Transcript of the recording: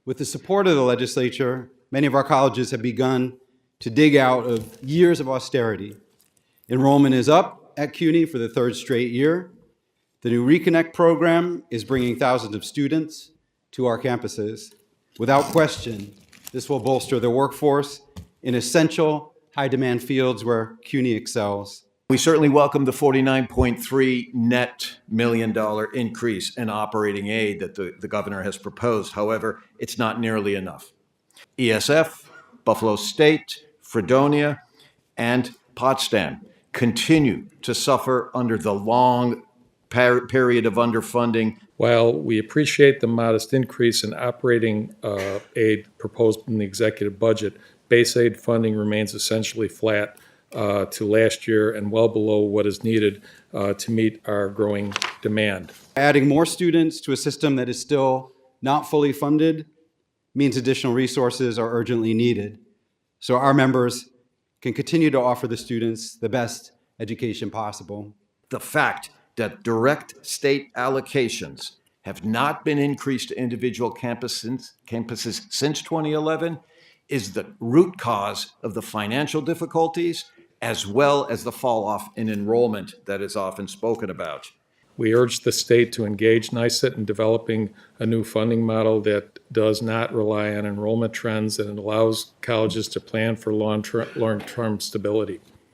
With the support of the legislature, many of our colleges have begun to dig out of years of austerity. Enrollment is up at CUNY for the third straight year. The new Reconnect program is bringing thousands of students to our campuses. Without question, this will bolster the workforce in essential, high-demand fields where CUNY excels. We certainly welcome the $49.3 net million increase in operating aid that the governor has proposed. However, it's not nearly enough. ESF, Buffalo State, Fredonia, and Potsdam continue to suffer under the long period of underfunding. While we appreciate the modest increase in operating aid proposed in the executive budget, base aid funding remains essentially flat to last year and well below what is needed to meet our growing demand. Adding more students to a system that is still not fully funded means additional resources are urgently needed, so our members can continue to offer the students the best education possible. The fact that direct state allocations have not been increased to individual campuses since 2011 is the root cause of the financial difficulties as well as the fall off in enrollment that is often spoken about. We urge the state to engage NYSET in developing a new funding model that does not rely on enrollment trends and allows colleges to plan for long-term stability.